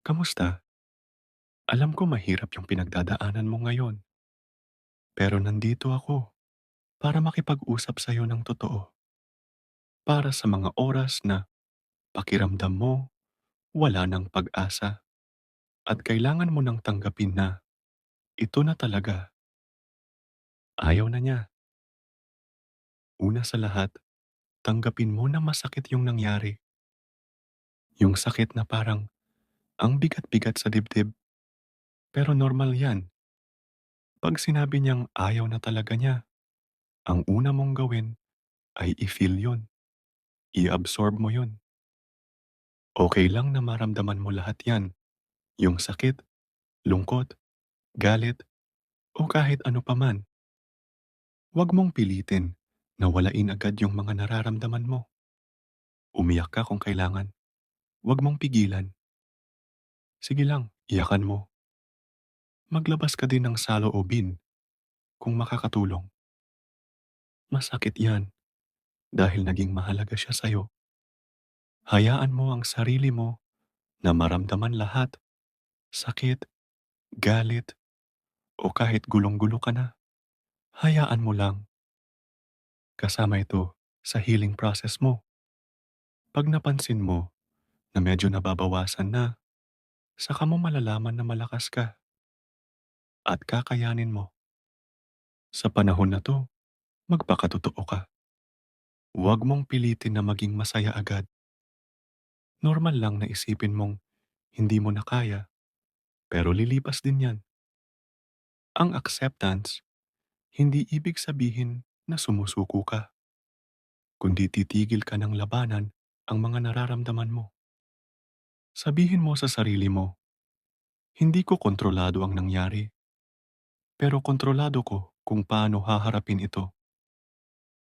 Kamusta? Alam ko mahirap yung pinagdadaanan mo ngayon, pero nandito ako para makipag-usap sa'yo ng totoo. Para sa mga oras na pakiramdam mo wala ng pag-asa at kailangan mo nang tanggapin na ito na talaga, ayaw na niya. Una sa lahat, tanggapin mo na masakit yung nangyari. Yung sakit na parang ang bigat-bigat sa dibdib, pero normal yan. Pag sinabi niyang ayaw na talaga niya, ang una mong gawin ay i-feel yun, i-absorb mo yun. Okay lang na maramdaman mo lahat yan, yung sakit, lungkot, galit, o kahit ano pa man. Huwag mong pilitin na walain agad yung mga nararamdaman mo. Umiyak ka kung kailangan. Huwag mong pigilan. Sige lang, iyakan mo. Maglabas ka din ng saloobin kung makakatulong. Masakit yan dahil naging mahalaga siya sa'yo. Hayaan mo ang sarili mo na maramdaman lahat, sakit, galit, o kahit gulong-gulo ka na. Hayaan mo lang. Kasama ito sa healing process mo. Pag napansin mo na medyo nababawasan na, saka mo malalaman na malakas ka at kakayanin mo. Sa panahon na to, magpakatotoo ka. Huwag mong pilitin na maging masaya agad. Normal lang na isipin mong hindi mo na kaya, pero lilipas din yan. Ang acceptance, hindi ibig sabihin na sumusuko ka, kundi titigil ka ng labanan ang mga nararamdaman mo. Sabihin mo sa sarili mo, hindi ko kontrolado ang nangyari, pero kontrolado ko kung paano haharapin ito.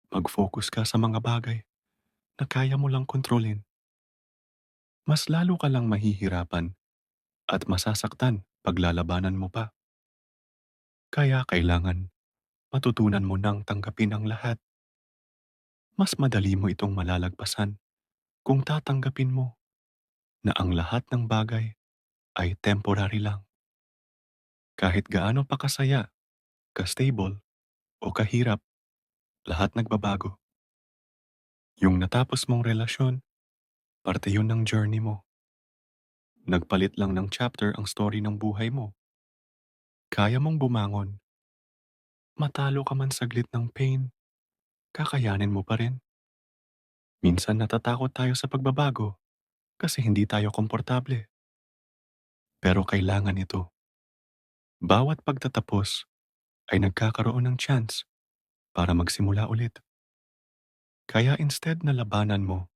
Mag-focus ka sa mga bagay na kaya mo lang kontrolin. Mas lalo ka lang mahihirapan at masasaktan pag lalabanan mo pa. Kaya kailangan matutunan mo nang tanggapin ang lahat. Mas madali mo itong malalagpasan kung tatanggapin mo na ang lahat ng bagay ay temporary lang. Kahit gaano pa kasaya, ka-stable, o kahirap, lahat nagbabago. Yung natapos mong relasyon, parte yun ng journey mo. Nagpalit lang ng chapter ang story ng buhay mo. Kaya mong bumangon. Matalo ka man saglit ng pain, kakayanin mo pa rin. Minsan natatakot tayo sa pagbabago kasi hindi tayo komportable. Pero kailangan ito. Bawat pagtatapos ay nagkakaroon ng chance para magsimula ulit. Kaya instead na labanan mo,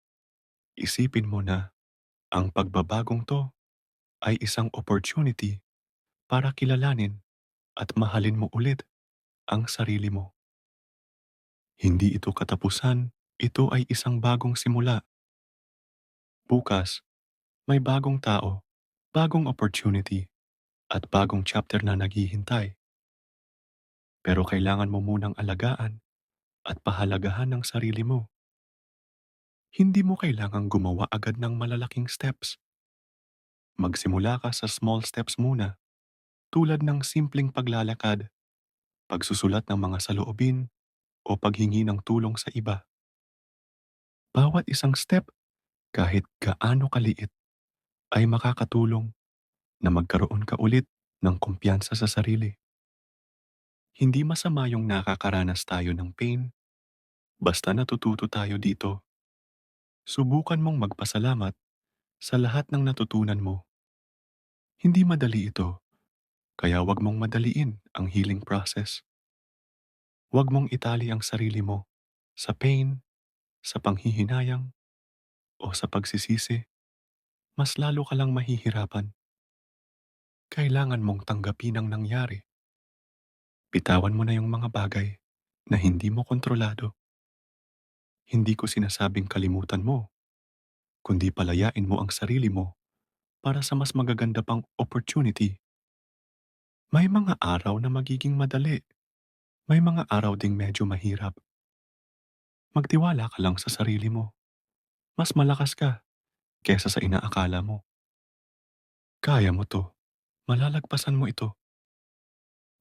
isipin mo na ang pagbabagong to ay isang opportunity para kilalanin at mahalin mo ulit ang sarili mo. Hindi ito katapusan, ito ay isang bagong simula. Bukas, may bagong tao, bagong opportunity, at bagong chapter na naghihintay. Pero kailangan mo munang alagaan at pahalagahan ng sarili mo. Hindi mo kailangang gumawa agad ng malalaking steps. Magsimula ka sa small steps muna, tulad ng simpleng paglalakad, pagsusulat ng mga saloobin, o paghingi ng tulong sa iba. Bawat isang step, kahit gaano kaliit, ay makakatulong na magkaroon ka ulit ng kumpiyansa sa sarili. Hindi masama yung nakakaranas tayo ng pain, basta natututo tayo dito. Subukan mong magpasalamat sa lahat ng natutunan mo. Hindi madali ito, kaya wag mong madaliin ang healing process. Wag mong itali ang sarili mo sa pain, sa panghihinayang, o sa pagsisisi. Mas lalo ka lang mahihirapan. Kailangan mong tanggapin ang nangyari. Bitawan mo na yung mga bagay na hindi mo kontrolado. Hindi ko sinasabing kalimutan mo, kundi palayain mo ang sarili mo para sa mas magaganda pang opportunity. May mga araw na magiging madali. May mga araw ding medyo mahirap. Magtiwala ka lang sa sarili mo. Mas malakas ka kesa sa inaakala mo. Kaya mo 'to. Malalagpasan mo ito.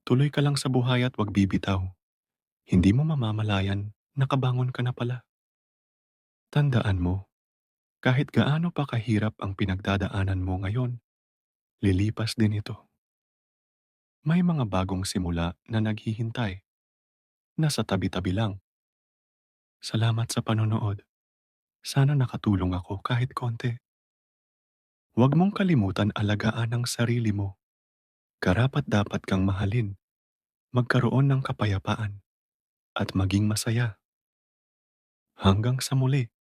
Tuloy ka lang sa buhay at 'wag bibitaw. Hindi mo mamamalayan, nakabangon ka na pala. Tandaan mo, kahit gaano pa kahirap ang pinagdadaanan mo ngayon, lilipas din ito. May mga bagong simula na naghihintay, nasa tabi-tabi lang. Salamat sa panonood. Sana nakatulong ako kahit konti. Huwag mong kalimutan alagaan ang sarili mo. Karapat-dapat kang mahalin, magkaroon ng kapayapaan, at maging masaya. Hanggang sa muli.